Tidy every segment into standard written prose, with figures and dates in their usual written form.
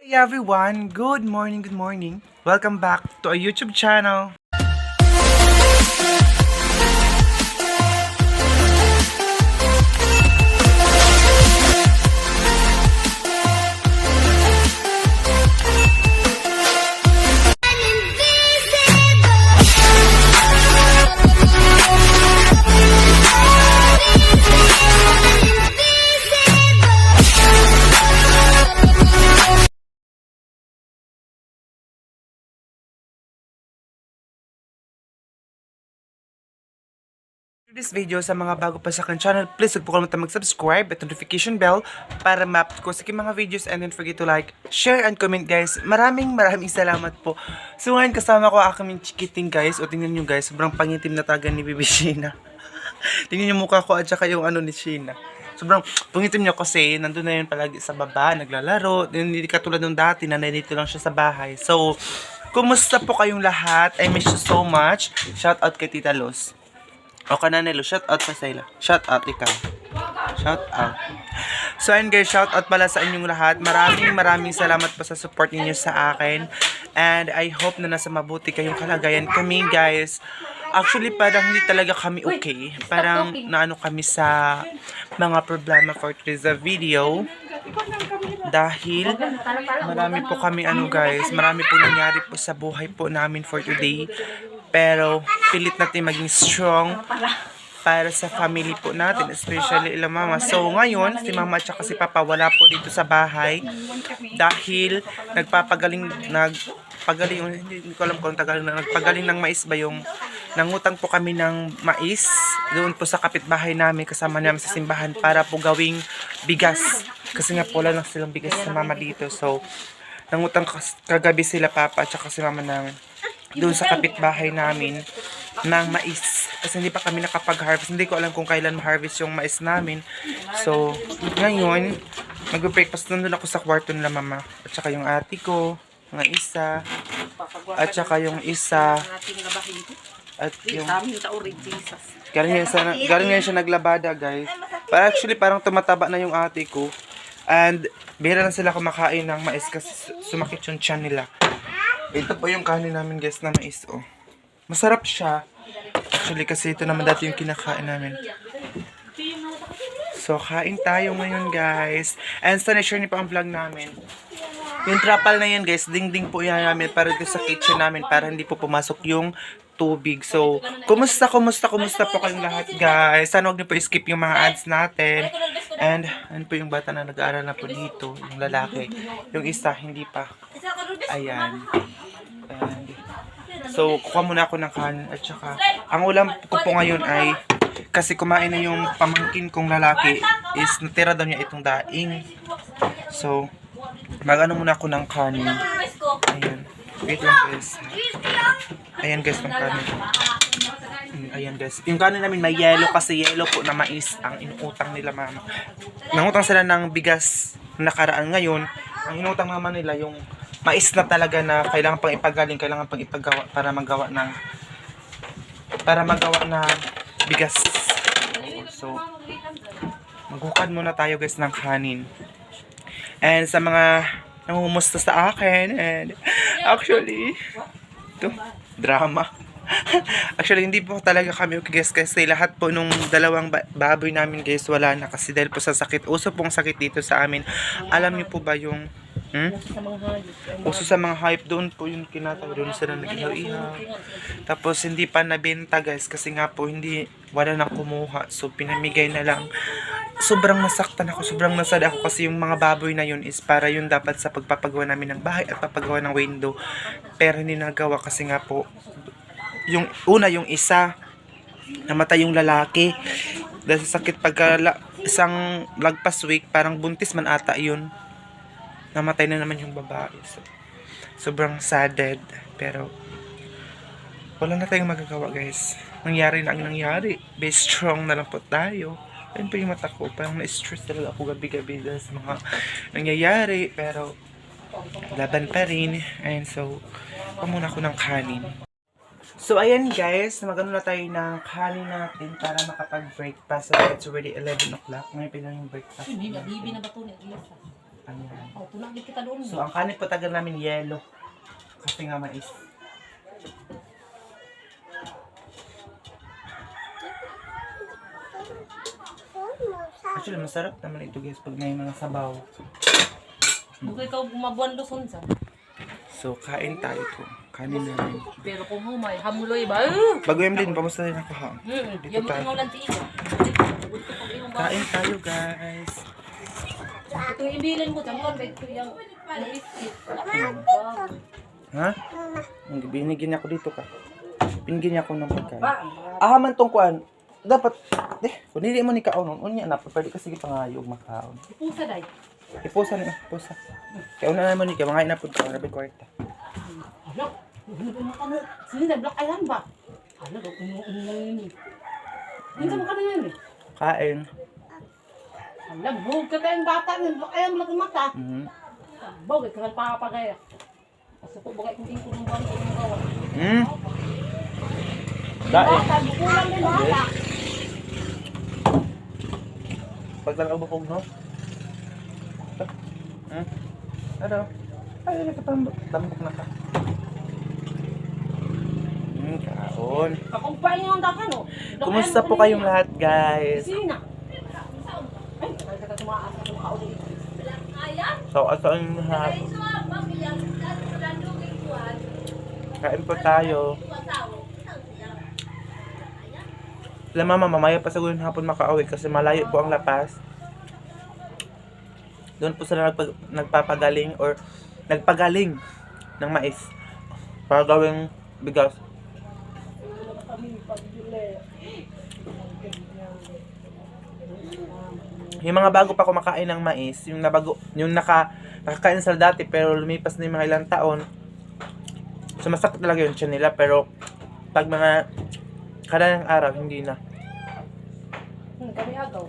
Hey everyone, good morning, good morning. Welcome back to our YouTube channel. This video sa mga bago pa sa akin channel, please huwag po kalimutan mag-subscribe at notification bell para ma-update ko sa aking mga videos, and don't forget to like, share, and comment guys. Maraming salamat po. So ngayon kasama ko aking chikiting guys. O tingnan nyo guys, sobrang pangitim na taga ni Bibi Sheena. Tingnan nyo mukha ko at saka yung ano ni Sheena. Sobrang pangitim niya kasi nandun na yun palagi sa baba, naglalaro. Hindi katulad nung dati na nandito lang siya sa bahay. So, kumusta po kayong lahat? I miss you so much. Shout out kay Tita Los. O Kananelo, shout out pa sa ila. Shout out ikaw. Shout out. So ayun guys, shout out pala sa inyong lahat. Maraming salamat po sa support niyo sa akin. And I hope na nasa mabuti kayong kalagayan kami guys. Actually parang hindi talaga kami okay. Parang naano kami sa mga problema for today's video. Dahil marami po kami guys, marami po nangyari po sa buhay po namin for today. Pero pilit natin maging strong para sa family po natin, especially ila mama. So ngayon, si mama at saka si papa wala po dito sa bahay dahil hindi ko alam kung nagpagaling ng mais ba yung nangutang po kami ng mais doon po sa kapitbahay namin kasama namin sa simbahan para po gawing bigas. Kasi nga po wala lang silang bigas sa mama dito. So nangutang kagabi sila papa at saka si mama ng doon sa kapitbahay namin ng mais. Kasi hindi pa kami nakapag-harvest. Hindi ko alam kung kailan ma-harvest yung mais namin. So, ngayon, mag-breakfast. Nandun ako sa kwarto nila mama. At saka yung ate ko, mga isa. At saka yung isa. At yung... Galing nga siya naglabada, guys. Pero actually, parang tumataba na yung ate ko. And, bihira lang sila kumakain ng mais kasi sumakit yung tiyan nila. Ito po yung kanin namin guys na mais oh. Masarap siya. Actually kasi ito naman dati yung kinakain namin. So kain tayo ngayon guys. And sana share niyo pa ang vlog namin. Yung trapal na yan guys, ding po yan namin para dito sa kitchen namin para hindi po pumasok yung tubig. So, kumusta po kayong lahat guys. Sana huwag niyo po skip yung mga ads natin. And ano po yung bata na nag-aaral na po dito, yung lalaki. Yung isa hindi pa. Ayan. And, so, kuha muna ako ng kanin at saka, ang ulam ko po ngayon ay, kasi kumain na yung pamangkin kong lalaki, is natira daw niya itong daing. So, mag-ano muna ako ng kanin. Ayan. Wait lang guys. Ayan guys, ng kanin. Ayan guys. Yung kanin namin may yellow kasi yellow po na mais ang inutang nila mama. Nangutang sila ng bigas nakaraan ngayon. Ang inutang naman nila yung mais na talaga na kailangan pang ipagaling, kailangan pang ipagawa para magawa ng bigas. So, maghukad muna tayo guys ng kanin. And sa mga nangumusta sa akin, and actually, ito, drama. Actually, hindi po talaga kami okay guys kasi lahat po nung dalawang baboy namin guys wala na kasi dahil po sa sakit. Uso pong sakit dito sa amin. Alam niyo po ba yung uso sa mga hype doon po yung kinatay doon sila nag-ihaw-ihaw. Tapos hindi pa nabenta guys kasi nga po wala nang kumuha. So pinamigay na lang. Sobrang nasaktan ako, sobrang nasad ako kasi yung mga baboy na yun is para yun dapat sa pagpapagawa namin ng bahay at papagawa ng window. Pero hindi nagawa kasi nga po yung yung isa namatay yung lalaki dahil sa sakit isang lagpas week, parang buntis man ata yun. Namatay na naman yung babae. So, sobrang saded. Pero, wala na tayong magagawa guys. Nangyari na ang nangyari. Be strong na lang po tayo. Ayun po yung mata ko. Parang na-stress talaga ako gabi-gabi dahil sa mga nangyayari. Pero, laban pa rin. And so, pamuna ko ng kanin. So, ayan guys. Magano na tayo ng kanin natin para makapag-breakfast. So, it's already 11 o'clock. Ngayon pa lang yung breakfast. Ayan. Oh, tunagin kita doon. So, ang kanin patagal namin yelo. Kasi nga mais. Actually, masarap naman ito guys pag may mga sabaw. Bukay ikaw gumabuan Luzon sa. So, kain tayo ito. Kanin namin. Pero kung humay, hamuloy ba? Bago yung din, pamusta rin ako ha? Dito Yung tayo. mga lang tiiga. Kain tayo guys. Ito yung ibilin mo, tangkon, ito yung biscuit. Ha? Binigyan niya ako dito ka. Binigyan niya ako ng pagkain. Ahaman tong kuan. Dapat, kung hindi mo ni kaon, unya na, pwede ka sige pangayog makaon. Ipusa day. Ipusa na, ipusa. Kaya una naman ni ka, mga inapod ka, rabi kwarta. Ano? Sino na black ayan ba? Ano daw, umuungin. Hindi mo ka na yan eh. Kain. Alam, buhog ka kayong bata, black ayan black mata. Bawag, ikaw papagaya. Kasi po, bagay kung tingko ng bang ng gawa. Kain. Bata, bukulang din bata. Paglang ubukog, no? Ano? Ay, tambok na ka. Kaon. Kakumpay niyo ang dakan, no? Kumusta po kayong lahat, guys? Sina? Ay, kaya ka tumaas sa kaulit. So, asan yung lahat? Kain po tayo. Sila mama, mamaya pa siguro yung hapon makauwi kasi malayo po ang lapas. Doon po sila nagpapagaling or nagpagaling ng mais para gawing bigas. Yung mga bago pa kumakain ng mais, yung nakakain sila dati pero lumipas na yung mga ilang taon, sumasakit talaga yung tiyan nila, pero pag mga kada ng araw, hindi na. Kami agaw.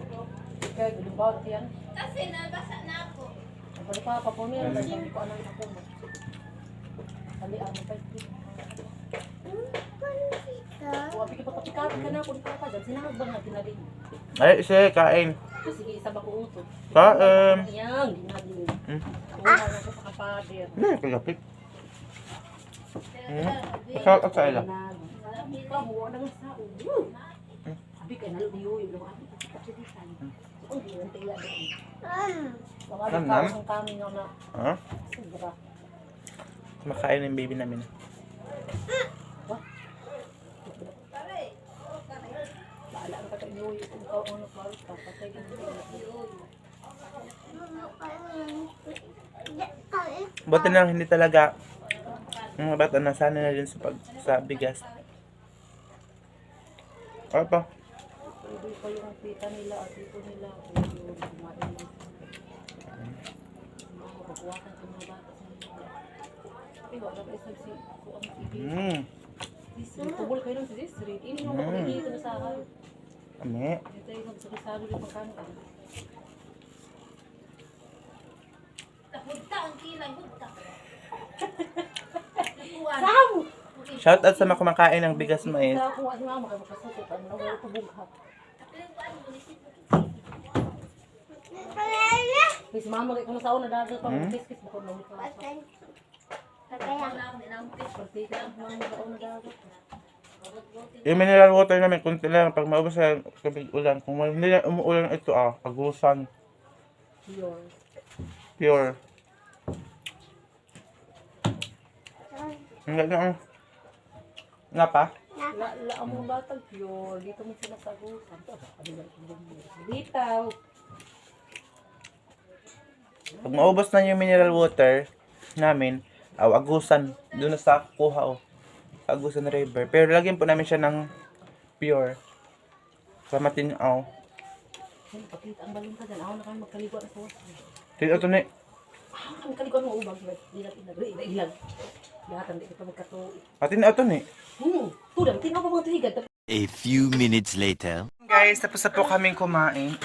Kaya gulubawat yan. Kasi nabasa na ako. Balik pa pa po niya, hindi ko anong ako mo. Kali ano pa ito. Wabi ka pagkapikapit ka na, kung ka dyan, sinangag ba nga tinaling? Ay, sige, kain. Sige, isa ba ko utot? Kain. Ayan, ginagin. Una na ko sa kapader. Kagapit. Shout out sa ila. Sabi ka, buwa na nga sa ulo. Sabi ka, nalo di uyo. Abi ka, kapitisan. So, hindi yung tila doon. Mga likaw ang kami nga na. Ha? Sobra. Kumakain ng baby namin. Baala ang kata iuyo. Kung ikaw ang nagparos ka, patay ka ng Buti na lang hindi talaga mga bata nasanay na din sa bigas. Ano pa? Pwede pa yung pita nila at ito nila. Pwede yung kumain nila. Magkuwakan ka mga bata sa nila. Ay, wala ka isang si kuang ibig. Tubol kayo ng si Street. Ini yung makapagigito na sa akin. Ame. Ito yung magsabi yung pagkano ka. Hudta ang kilay, hudta. Sam! Shout out sa mga kumakain ng bigas mais. Sa kuha si mama kayo makasukot. Ano na wala tubughat. May si mama kayo kung nasa una dagat pa. Kiss-kiss mo kung mamukha. Pagtika ang mga nasa una dagat. Yung mineral water namin, kunti lang. Pag maubos sa tubig ulan. Kung hindi na umuulan ito, pagusan. Pure. Nga pa? Ang mga batang pure. Dito mo sila sagusan. Dito. Pag maubos na yung mineral water namin, agusan. Doon na sa kuha sa Agusan River. Pero lagyan po namin siya ng pure. Sa matinaw. Pakita ang balong ka dyan. Ako na kami magkaligo na sa wasan. Ito na Ang kalikon mo ubang. Ilag. Lahat hindi kita magkatuloy. matinaw ito ni. Tudang, tinaw pa mga tuhigad. A few minutes later. Guys, tapos na po kaming kumain.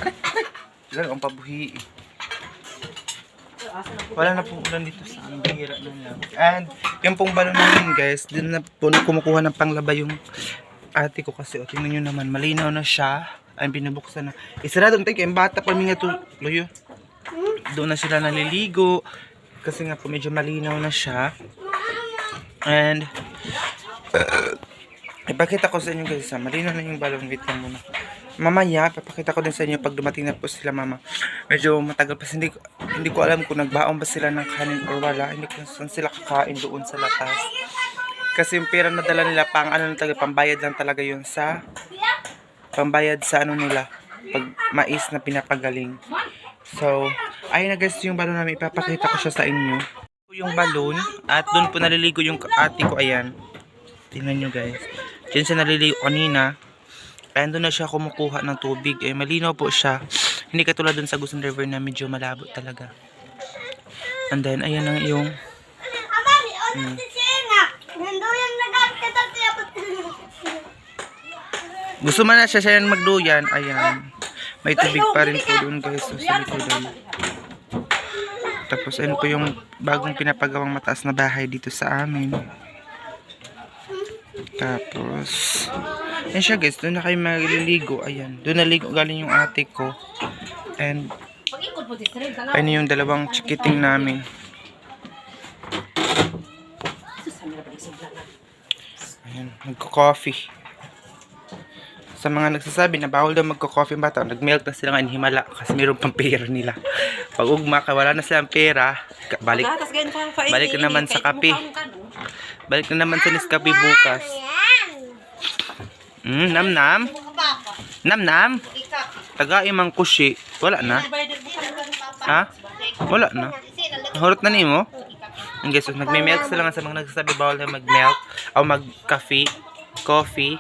Ilan ang pabuhi. Wala na pong ulan dito sa aming bihira na lang. And yung pong balon namin guys, din na po kumukuha ng panglaba yung ate ko kasi. O tingnan nyo naman, malinaw na siya. Ay binubuksan na. Isarado ang tayo, yung bata pa mga to. Luyo. doon na sila naliligo. Kasi nga po medyo malinaw na siya. And ipakita ko sa inyo guys, malinaw na yung balon. Wait lang muna. Mamaya, papakita ko din sa inyo pag dumating na po sila mama. Medyo matagal pa. Hindi ko alam kung nagbaon ba sila ng kanin or wala. Hindi ko saan sila kakain doon sa labas. Kasi yung pera na dala nila, pambayad lang talaga yun sa pambayad sa ano nila, pag mais na pinapagaling. So, ayun na guys yung balon namin. Ipapakita ko siya sa inyo. Yung balon, at doon po naliligo yung ate ko, ayan. Tingnan nyo guys. Diyan siya naliligo kanina. Ayan, doon na siya kumukuha ng tubig. Eh, malinaw po siya. Hindi katulad doon sa Gusan River na medyo malabo talaga. And then, ayan ang yung gusto man na siya yung magduyan. Ayan. May tubig pa rin po doon guys. So, sa likodan. Tapos, ayun po yung bagong pinapagawang mataas na bahay dito sa amin. Tapos, yan siya guys. Doon na kayo maliligo. Ayan. Doon naligo galing yung ate ko. And, ayun yung dalawang chikiting namin. Ayan. Magko-coffee. Sa mga nagsasabi na bawal daw magko-coffee yung bata, nag-milk na sila nga himala kasi mayroon pang pera nila. Pag ugma ka, wala na silang pera, balik na naman sa kape. Balik na naman sa Nescafe bukas. Nam-nam. Nam-nam. Taga-imang kushi. Wala na. Ha? Wala na. Hurot na nimo. Ang guys, nagme-milk sila nga sa mga nagsasabi bawal na mag-milk o mag-coffee. Coffee.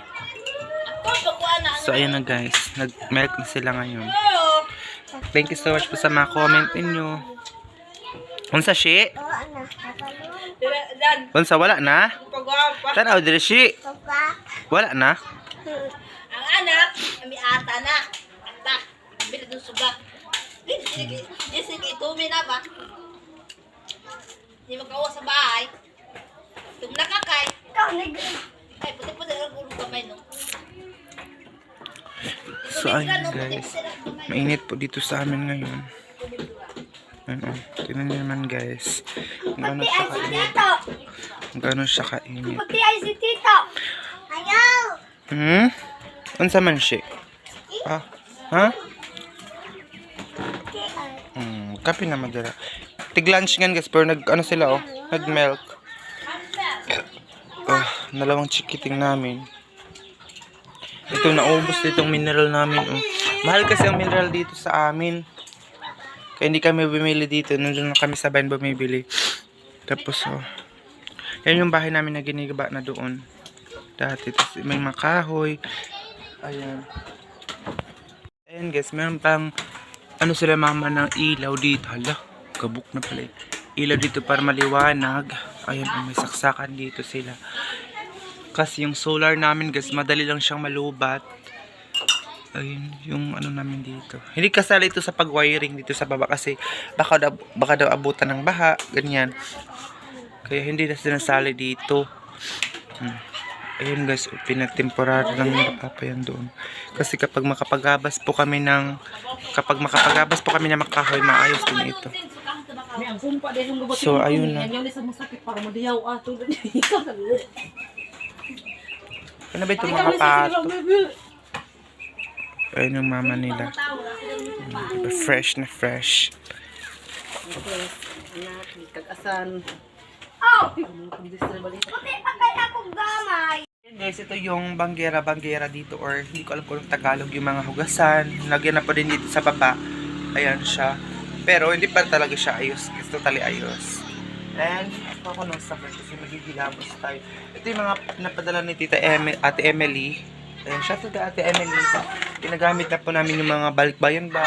So, ayan na guys. Nag-milk na sila ngayon. Thank you so much po sa mga comment ninyo. Unsa shi? Unsa wala na? Tanaw diri shi. Wala na? Ang anak, kami ata na. Ata, bilit ng sugat. Sige, itumi na ba? Hindi magkawa sa bahay. Itong nakakay. Ay, puti-puti ang ulo kamay, no? So, ayun guys. Mainit po dito sa amin ngayon. Ano, tingnan nyo naman guys. Gano'n siya kainit. Gano'n siya kainit. Pati ay si Tito. Ayaw. Unsa man siya? Ah, ha? Kape na madara. Tig-lunch nga guys, pero ano sila oh, nag-milk. Dalawang chikiting namin. Ito, naubos ditong mineral namin. Oh. Mahal kasi ang mineral dito sa amin. Kaya hindi kami bumili dito. Nandun na kami sa bayan bumibili. Tapos, oh. Yan yung bahay namin na ginigaba na doon. Dati. Tapos, may makahoy. Ayan. Ayan guys, meron pang ano sila mama ng ilaw dito. Hala, kabuk na pala. Ilaw dito para maliwanag. Ayan, may saksakan dito sila. Kasi yung solar namin guys, madali lang siyang malubat. Ayun, yung ano namin dito. Hindi kasali ito sa pag-wiring dito sa baba kasi baka daw abutan ng baha, ganyan. Kaya hindi na sinasali dito. Ayun guys, pinatemporary lang yung baka yan doon. Kasi kapag makapagabas po kami ng maayos din ito. So, ayun na. Ano ba ito mga pato? Ayun yung mama nila. Fresh na fresh. Kag-asan. Guys, ito yung banggera dito or hindi ko alam kung Tagalog yung mga hugasan. Lagyan na po din dito sa baba. Ayan siya. Pero hindi pa talaga siya ayos. It's totally ayos. And ako nung sakit kasi magigilamos tayo. Ito yung mga napadala ni Tita Ate Emily. Ayan siya to Ate Emily. Ginagamit na po namin yung mga balikbayan ba.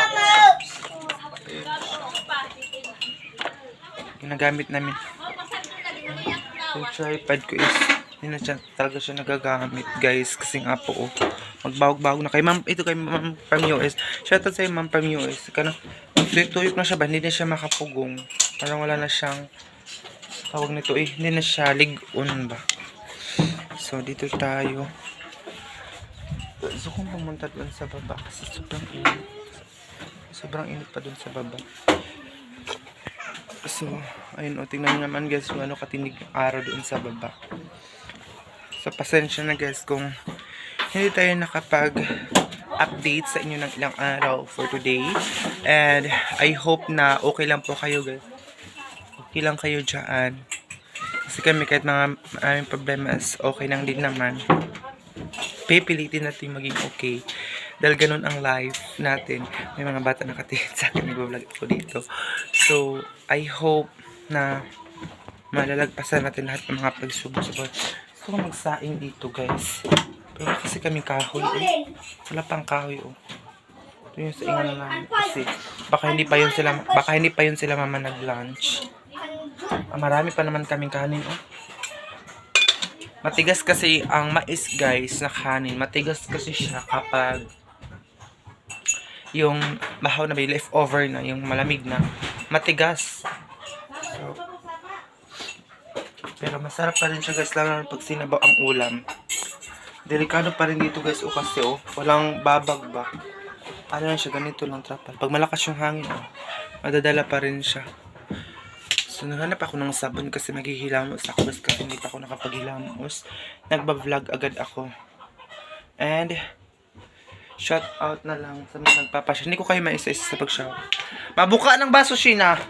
Ginagamit namin. Yung tripod ko is hindi na siya, talaga siya nagagamit guys. Kasi nga po oh, magbawag-bawag na kay ma'am. Ito kay ma'am from US. Shoutout sa ma'am from US. Tuyok na siya ba? Hindi na siya makapugong. Parang wala na siyang tawag nito eh. Hindi na siya ligon ba. So dito tayo. Gusto kong pumunta doon sa baba kasi sobrang init. Sobrang init pa doon sa baba. So, ayun o, tingnan nyo naman guys kung ano katinig yung araw doon sa baba. So, pasensya na guys kung hindi tayo nakapag-update sa inyo ng ilang araw for today. And I hope na okay lang po kayo guys. Okay lang kayo dyan. Kasi kami kahit mga maraming problema is okay lang din naman. Pipilitin natin maging okay. Dahil ganun ang life natin. May mga bata nakatingin sa akin. Nag-vlog ako dito. So, I hope na malalagpasan natin lahat ng mga pagsubok sa buhay. Gusto ko magsaing dito guys. Pero kasi kami kahoy. Wala pang kahoy oh. Ito yung saingan na namin. Kasi baka hindi pa yun sila mama nag-lunch. Marami pa naman kaming kanin oh. Matigas kasi ang mais guys na kanin. Matigas kasi siya kapag yung bahaw na may leftover na, yung malamig na, matigas. So, pero masarap pa rin siya guys, lalo na pag sinabaw ang ulam. Delikado pa rin dito guys, o kasi walang babag ba. Ano lang siya, ganito lang trapal. Pag malakas yung hangin, madadala pa rin siya. So, naghanap ako ng sabon kasi maghihilamos ako kasi hindi pa ako nakapaghilamos. Nagba-vlog agad ako. And, shout out na lang sa mga nagpapasya. Hindi ko kayo maisa-isa sa pag-shout. Mabuka ng baso, Sheena.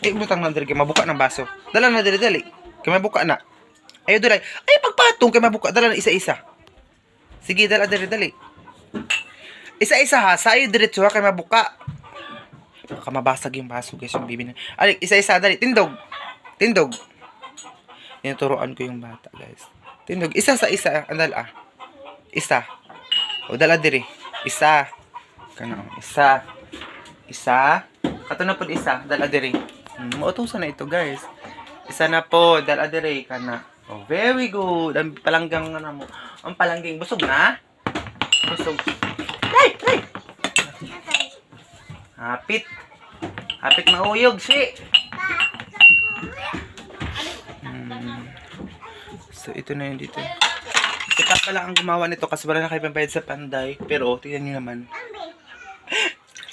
Butang na dali. Mabuka ng baso. Dala na dali. Kaya mabuka na. Ayaw dali. Ay, pagpatong. Kaya mabuka. Dala na isa-isa. Sige, dala dali. Isa-isa ha. Sa'yo diretso ha. Kaya mabuka. Baka mabasag yung baso guys. Yung bibi na. Alik, isa-isa. Dali. Tindog. Tinuturoan ko yung bata guys. Tindog. Isa sa isa. Andal ah. Isa. O dala diri. Isa. Kana isa. Kato na po isa. Dala diri. Mautusan na ito guys. Isa na po. Dala diri. Kana. Oh, very good. Ang palanggang na mo. Ang palangging. Busog na? Busog. Hey! Hapit mauyog si. So ito na yun dito. Kita pala ang gumawa nito kasi wala na kayo pambayad sa panday. Pero, tingnan nyo naman.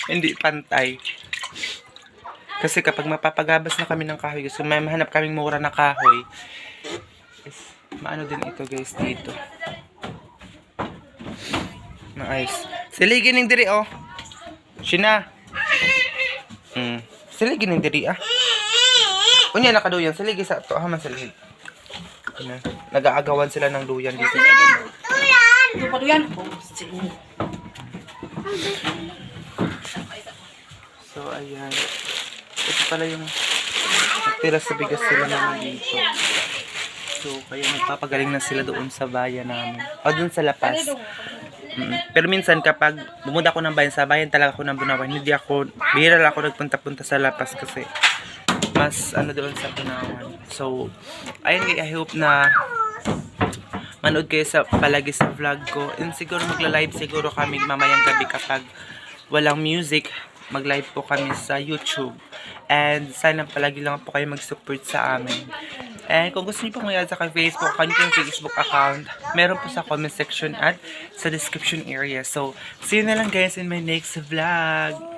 Hindi pantay. Kasi kapag mapapagabas na kami ng kahoy, gusto may mahanap kaming mura na kahoy. Is, maano din ito guys dito. Maayos. Siligin ng diri oh. Shina. Siligin ng diri ah. Unya nakaduyan. Siligi sa to. Haman siligi. Nag-aagawan sila ng duyan dito sa baba. Ito pa yan. So, ayan. Ito pala yung natira sa bigas sila naman dito. So, kaya magpapagaling na sila doon sa bayan namin. O, doon sa Lapas. Pero minsan, kapag bumuda ko ng bayan, sa bayan talaga ako ng Bunawan. Bihira lang ako nagpunta-punta sa Lapas kasi mas doon sa Bunawan. So, ayun guys, I hope na manood kayo palagi sa vlog ko. And siguro magla-live siguro kami mamayang gabi kapag walang music. Mag-live po kami sa YouTube. And sana palagi lang po kayo mag-support sa amin. And kung gusto niyo po mag-add sa Facebook, yung Facebook account, meron po sa comment section at sa description area. So, see you na lang guys in my next vlog.